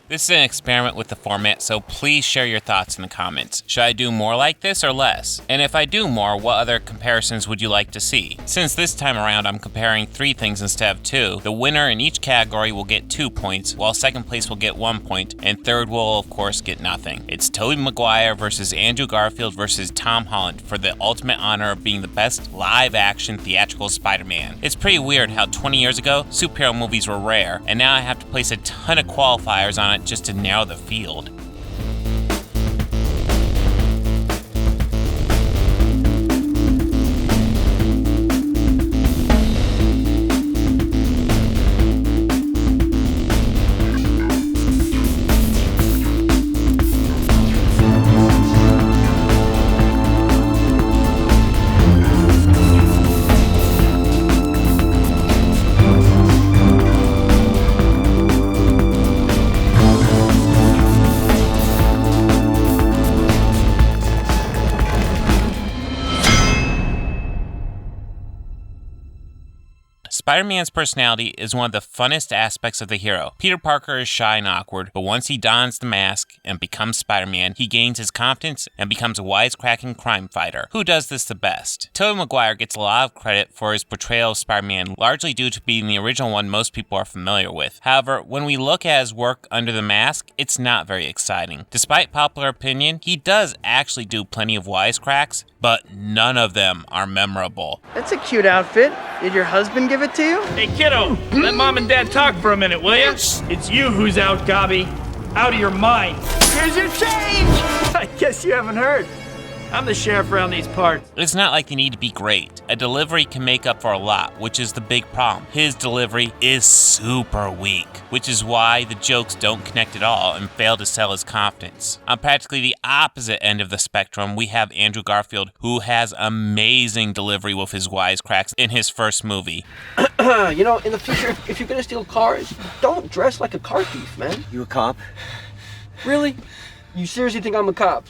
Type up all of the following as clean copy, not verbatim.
This is an experiment with the format, so please share your thoughts in the comments. Should I do more like this or less? And if I do more, what other comparisons would you like to see? Since this time around I'm comparing 3 things instead of 2, the winner in each category will get 2 points, while second place will get 1 point, and third will of course get nothing. It's Tobey Maguire versus Andrew Garfield versus Tom Holland for the ultimate honor of being the best live-action theatrical Spider-Man. It's pretty weird how 20 years ago, superhero movies were rare, and now I have to place a ton of qualifiers on it just to narrow the field. Spider-Man's personality is one of the funnest aspects of the hero. Peter Parker is shy and awkward, but once he dons the mask and becomes Spider-Man, he gains his confidence and becomes a wisecracking crime fighter. Who does this the best? Tobey Maguire gets a lot of credit for his portrayal of Spider-Man, largely due to being the original one most people are familiar with. However, when we look at his work under the mask, it's not very exciting. Despite popular opinion, he does actually do plenty of wisecracks, but none of them are memorable. That's a cute outfit. Did your husband give it to you? Hey, kiddo, let mom and dad talk for a minute, will ya? It's you who's out, Gobby. Out of your mind. Here's your change! I guess you haven't heard. I'm the sheriff around these parts. It's not like they need to be great. A delivery can make up for a lot, which is the big problem. His delivery is super weak, which is why the jokes don't connect at all and fail to sell his confidence. On practically the opposite end of the spectrum, we have Andrew Garfield, who has amazing delivery with his wisecracks in his first movie. You know, in the future, if you're gonna steal cars, don't dress like a car thief, man. You a cop? Really? You seriously think I'm a cop?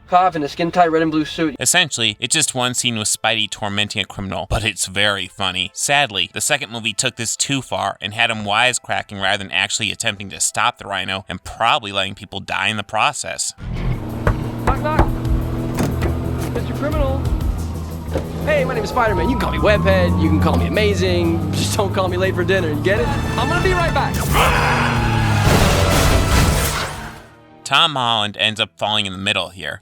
Cop in a skin-tight red and blue suit. Essentially, it's just one scene with Spidey tormenting a criminal, but it's very funny. Sadly, the second movie took this too far and had him wisecracking rather than actually attempting to stop the Rhino and probably letting people die in the process. Knock, knock. Mr. Criminal. Hey, my name is Spider-Man. You can call me Webhead, you can call me Amazing, just don't call me late for dinner, you get it? I'm gonna be right back. Tom Holland ends up falling in the middle here.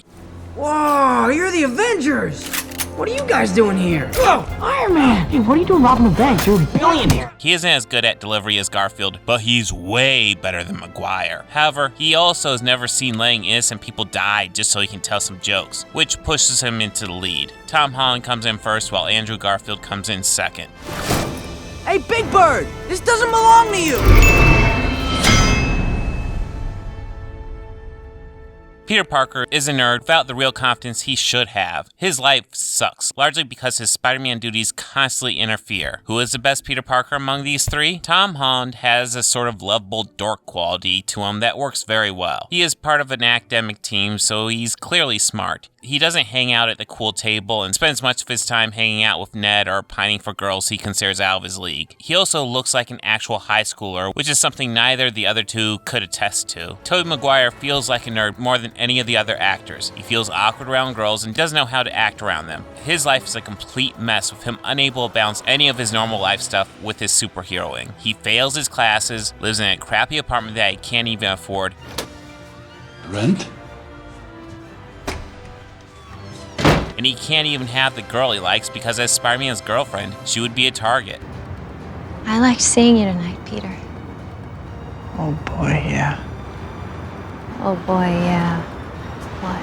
Whoa, you're the Avengers! What are you guys doing here? Whoa, Iron Man! Hey, what are you doing robbing a bank? You're a billionaire! He isn't as good at delivery as Garfield, but he's way better than Maguire. However, he also is never seen letting innocent people die just so he can tell some jokes, which pushes him into the lead. Tom Holland comes in first while Andrew Garfield comes in second. Hey, Big Bird! This doesn't belong to you! Peter Parker is a nerd without the real confidence he should have. His life sucks, largely because his Spider-Man duties constantly interfere. Who is the best Peter Parker among these 3? Tom Holland has a sort of lovable dork quality to him that works very well. He is part of an academic team, so he's clearly smart. He doesn't hang out at the cool table and spends much of his time hanging out with Ned or pining for girls he considers out of his league. He also looks like an actual high schooler, which is something neither of the other two could attest to. Tobey Maguire feels like a nerd more than any of the other actors. He feels awkward around girls and doesn't know how to act around them. His life is a complete mess, with him unable to balance any of his normal life stuff with his superheroing. He fails his classes, lives in a crappy apartment that he can't even afford. Rent? And he can't even have the girl he likes because as Spider-Man's girlfriend, she would be a target. I liked seeing you tonight, Peter. Oh boy, yeah. Oh boy, yeah. What?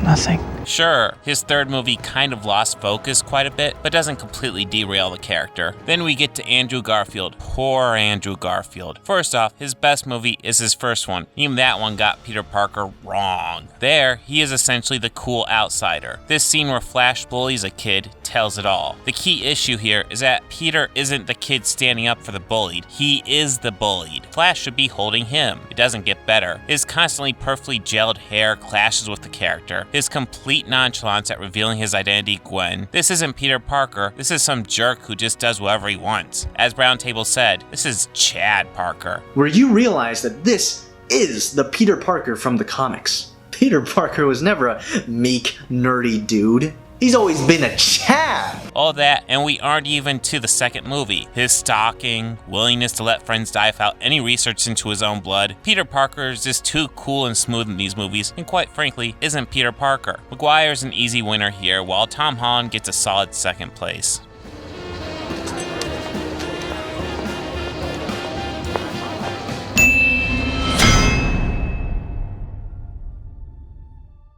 Nothing. Sure, his third movie kind of lost focus quite a bit, but doesn't completely derail the character. Then we get to Andrew Garfield. Poor Andrew Garfield. First off, his best movie is his first one. Even that one got Peter Parker wrong. There, he is essentially the cool outsider. This scene where Flash bullies a kid tells it all. The key issue here is that Peter isn't the kid standing up for the bullied. He is the bullied. Flash should be holding him. It doesn't get better. His constantly perfectly gelled hair clashes with the character. His complete nonchalance at revealing his identity, Gwen. This isn't Peter Parker. This is some jerk who just does whatever he wants. As Brown Table said, this is Chad Parker. Where you realize that this is the Peter Parker from the comics. Peter Parker was never a meek, nerdy dude. He's always been a Chad! All that, and we aren't even to the second movie. His stalking, willingness to let friends die without any research into his own blood. Peter Parker is just too cool and smooth in these movies, and quite frankly, isn't Peter Parker. Maguire's an easy winner here, while Tom Holland gets a solid second place.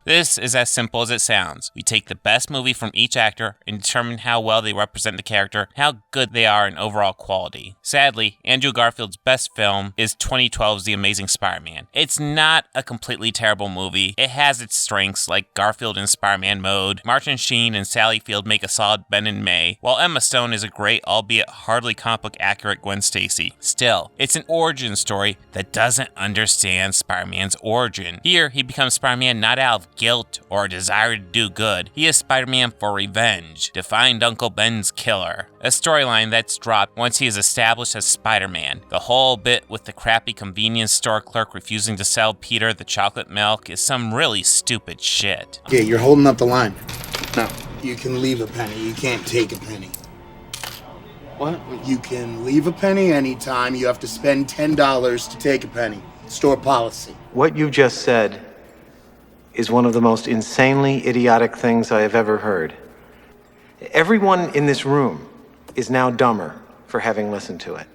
This is as simple as it sounds. We take the best movie from each actor and determine how well they represent the character, how good they are in overall quality. Sadly, Andrew Garfield's best film is 2012's The Amazing Spider-Man. It's not a completely terrible movie. It has its strengths, like Garfield in Spider-Man mode. Martin Sheen and Sally Field make a solid Ben and May, while Emma Stone is a great, albeit hardly comic book accurate Gwen Stacy. Still, it's an origin story that doesn't understand Spider-Man's origin. Here, he becomes Spider-Man not out of guilt or a desire to do good. He is Spider-Man for revenge, to find Uncle Ben's killer. A storyline that's dropped once he is established as Spider-Man. The whole bit with the crappy convenience store clerk refusing to sell Peter the chocolate milk is some really stupid shit. Yeah, you're holding up the line. No, you can leave a penny. You can't take a penny. What? You can leave a penny anytime. You have to spend $10 to take a penny. Store policy. What you just said is one of the most insanely idiotic things I have ever heard. Everyone in this room is now dumber for having listened to it.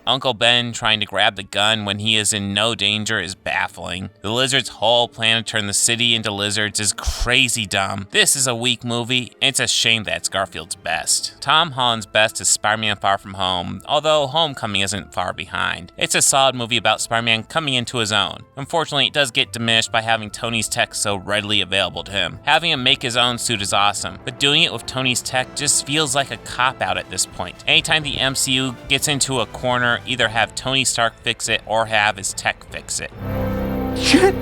Uncle Ben trying to grab the gun when he is in no danger is baffling. The Lizard's whole plan to turn the city into lizards is crazy dumb. This is a weak movie, and it's a shame that's Garfield's best. Tom Holland's best is Spider-Man Far From Home, although Homecoming isn't far behind. It's a solid movie about Spider-Man coming into his own. Unfortunately, it does get diminished by having Tony's tech so readily available to him. Having him make his own suit is awesome, but doing it with Tony's tech just feels like a cop-out at this point. Anytime the MCU gets into a corner, either have Tony Stark fix it or have his tech fix it. Shit!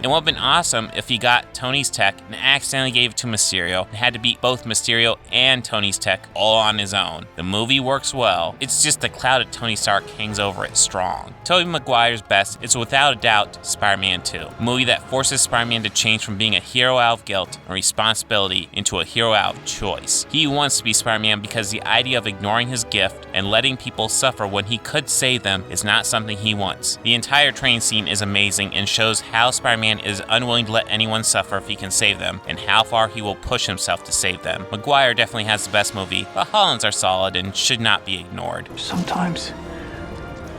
It would have been awesome if he got Tony's tech and accidentally gave it to Mysterio and had to beat both Mysterio and Tony's tech all on his own. The movie works well, it's just the cloud of Tony Stark hangs over it strong. Tobey Maguire's best is without a doubt Spider-Man 2, a movie that forces Spider-Man to change from being a hero out of guilt and responsibility into a hero out of choice. He wants to be Spider-Man because the idea of ignoring his gift and letting people suffer when he could save them is not something he wants. The entire train scene is amazing and shows how Spider-Man is unwilling to let anyone suffer if he can save them, and how far he will push himself to save them. Maguire definitely has the best movie, but Holland's are solid and should not be ignored. Sometimes,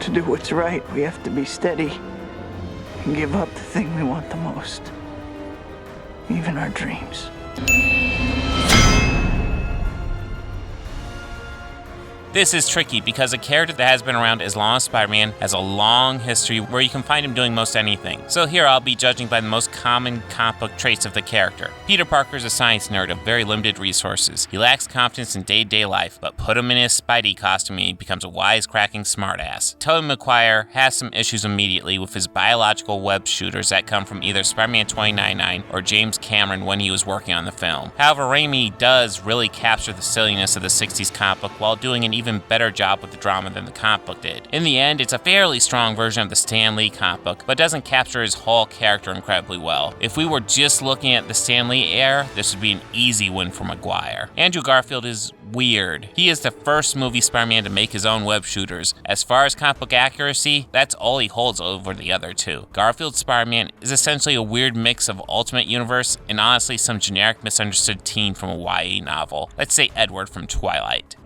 to do what's right, we have to be steady and give up the thing we want the most, even our dreams. This is tricky because a character that has been around as long as Spider-Man has a long history where you can find him doing most anything. So here I'll be judging by the most common comic book traits of the character. Peter Parker is a science nerd of very limited resources. He lacks confidence in day-to-day life, but put him in his Spidey costume and he becomes a wisecracking smartass. Tobey Maguire has some issues immediately with his biological web shooters that come from either Spider-Man 2099 or James Cameron when he was working on the film. However, Raimi does really capture the silliness of the 60s comic book while doing an even better job with the drama than the comic book did. In the end, it's a fairly strong version of the Stan Lee comic book, but doesn't capture his whole character incredibly well. If we were just looking at the Stan Lee era, this would be an easy win for Maguire. Andrew Garfield is weird. He is the first movie Spider-Man to make his own web shooters. As far as comic book accuracy, that's all he holds over the other two. Garfield's Spider-Man is essentially a weird mix of Ultimate Universe and honestly some generic misunderstood teen from a YA novel. Let's say Edward from Twilight.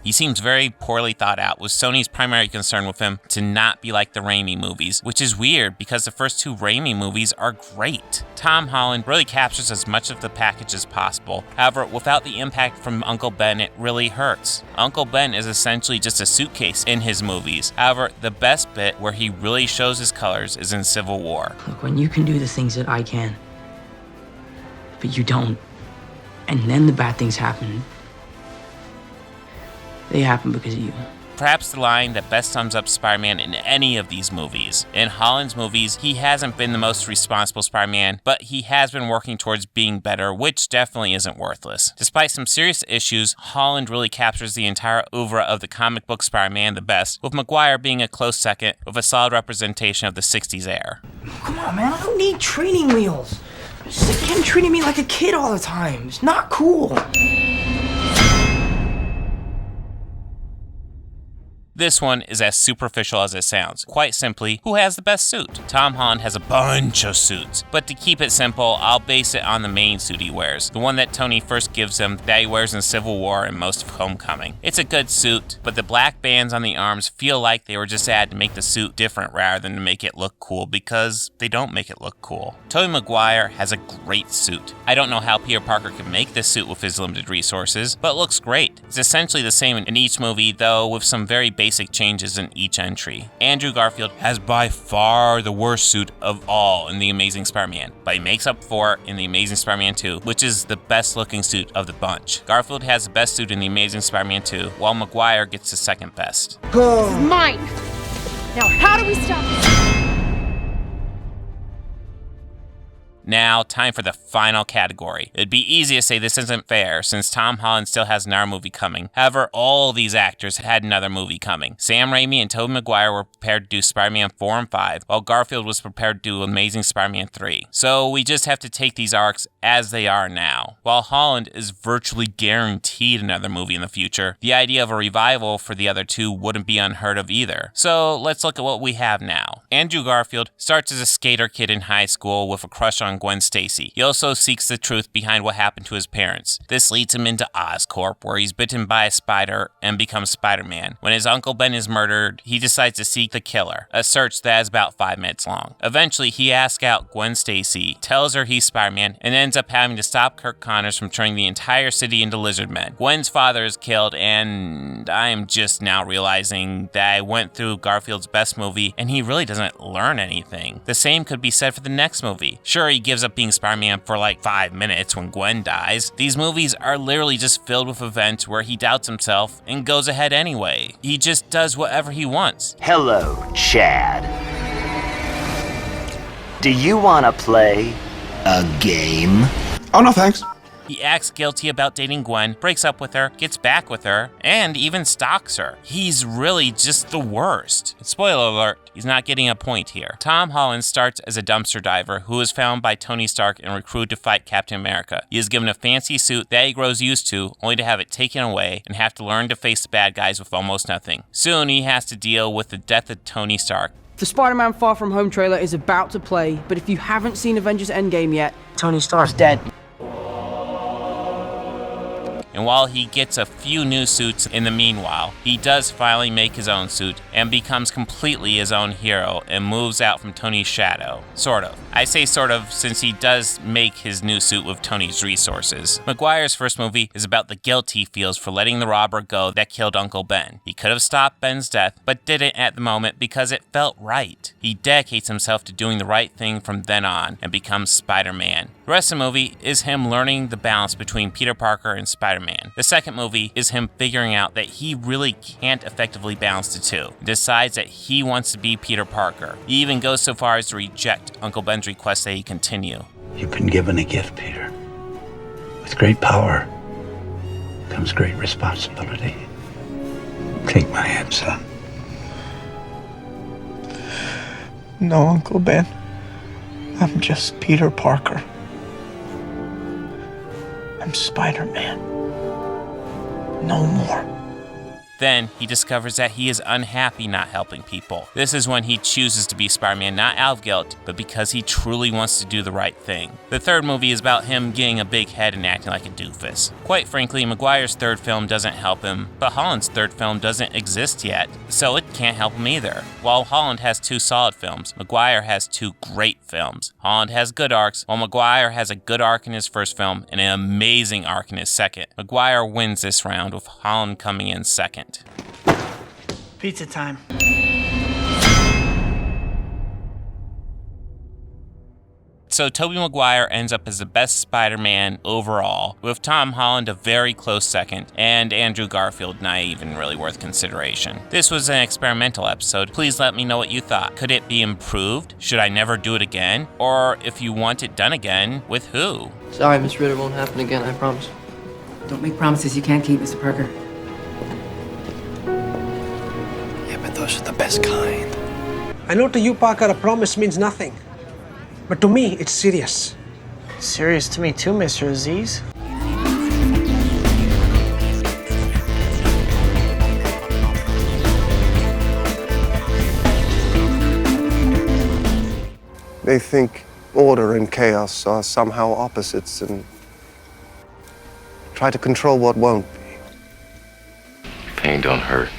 He seems very poorly thought out, with Sony's primary concern with him to not be like the Raimi movies, which is weird because the first two Raimi movies are great. Tom Holland really captures as much of the package as possible. However, without the impact from Uncle Ben, it really hurts. Uncle Ben is essentially just a suitcase in his movies. However, the best bit where he really shows his colors is in Civil War. Look, when you can do the things that I can, but you don't, And then the bad things happen. They happen because of you. Perhaps the line that best sums up Spider-Man in any of these movies. In Holland's movies, he hasn't been the most responsible Spider-Man, but he has been working towards being better, which definitely isn't worthless. Despite some serious issues, Holland really captures the entire oeuvre of the comic book Spider-Man the best, with Maguire being a close second, with a solid representation of the 60s era. Come on, man, I don't need training wheels. I'm sick of him treating me like a kid all the time. It's not cool. This one is as superficial as it sounds. Quite simply, who has the best suit? Tom Holland has a bunch of suits, but to keep it simple, I'll base it on the main suit he wears, the one that Tony first gives him that he wears in Civil War and most of Homecoming. It's a good suit, but the black bands on the arms feel like they were just added to make the suit different rather than to make it look cool, because they don't make it look cool. Tobey Maguire has a great suit. I don't know how Peter Parker could make this suit with his limited resources, but it looks great. It's essentially the same in each movie, though with some very basic changes in each entry. Andrew Garfield has by far the worst suit of all in The Amazing Spider-Man, but he makes up for it in The Amazing Spider-Man 2, which is the best looking suit of the bunch. Garfield has the best suit in The Amazing Spider-Man 2, while Maguire gets the second best. This is mine. Now, how do we stop this? Now, time for the final category. It'd be easy to say this isn't fair, since Tom Holland still has another movie coming. However, all these actors had another movie coming. Sam Raimi and Tobey Maguire were prepared to do Spider-Man 4 and 5, while Garfield was prepared to do Amazing Spider-Man 3. So we just have to take these arcs as they are now. While Holland is virtually guaranteed another movie in the future, the idea of a revival for the other two wouldn't be unheard of either. So let's look at what we have now. Andrew Garfield starts as a skater kid in high school with a crush on Gwen Stacy. He also seeks the truth behind what happened to his parents. This leads him into Oscorp, where he's bitten by a spider and becomes Spider-Man. When his Uncle Ben is murdered, he decides to seek the killer, a search that is about 5 minutes long. Eventually, he asks out Gwen Stacy, tells her he's Spider-Man, and ends up having to stop Kirk Connors from turning the entire city into lizard men. Gwen's father is killed, and I'm just now realizing that I went through Garfield's best movie, and he really doesn't learn anything. The same could be said for the next movie. Sure, he gives up being Spider-Man for like 5 minutes when Gwen dies. These movies are literally just filled with events where he doubts himself and goes ahead anyway. He just does whatever he wants. Hello, Chad. Do you want to play a game? Oh, no thanks. He acts guilty about dating Gwen, breaks up with her, gets back with her, and even stalks her. He's really just the worst. Spoiler alert, he's not getting a point here. Tom Holland starts as a dumpster diver who is found by Tony Stark and recruited to fight Captain America. He is given a fancy suit that he grows used to, only to have it taken away and have to learn to face the bad guys with almost nothing. Soon he has to deal with the death of Tony Stark. The Spider-Man Far From Home trailer is about to play, but if you haven't seen Avengers Endgame yet, Tony Stark's dead. And while he gets a few new suits in the meanwhile, he does finally make his own suit and becomes completely his own hero and moves out from Tony's shadow. Sort of. I say sort of since he does make his new suit with Tony's resources. Maguire's first movie is about the guilt he feels for letting the robber go that killed Uncle Ben. He could have stopped Ben's death, but didn't at the moment because it felt right. He dedicates himself to doing the right thing from then on and becomes Spider-Man. The rest of the movie is him learning the balance between Peter Parker and Spider-Man. The second movie is him figuring out that he really can't effectively balance the two, and decides that he wants to be Peter Parker. He even goes so far as to reject Uncle Ben's request that he continue. You've been given a gift, Peter. With great power comes great responsibility. Take my hand, son. No, Uncle Ben. I'm just Peter Parker. I'm Spider-Man. No more. Then he discovers that he is unhappy not helping people. This is when he chooses to be Spider-Man not out of guilt, but because he truly wants to do the right thing. The third movie is about him getting a big head and acting like a doofus. Quite frankly, Maguire's third film doesn't help him, but Holland's third film doesn't exist yet, so it can't help him either. While Holland has 2 solid films, Maguire has 2 great films. Holland has good arcs, while Maguire has a good arc in his first film and an amazing arc in his second. Maguire wins this round with Holland coming in second. Pizza time. So Tobey Maguire ends up as the best Spider-Man overall, with Tom Holland a very close second, and Andrew Garfield not even really worth consideration. This was an experimental episode. Please let me know what you thought. Could it be improved? Should I never do it again? Or if you want it done again, with who? Sorry, Miss Ritter, won't happen again, I promise. Don't make promises you can't keep, Mr. Parker. Yeah, but those are the best kind. I know to you, Parker, a promise means nothing. But to me, it's serious. Serious to me too, Mr. Aziz. They think order and chaos are somehow opposites and try to control what won't be. Pain don't hurt.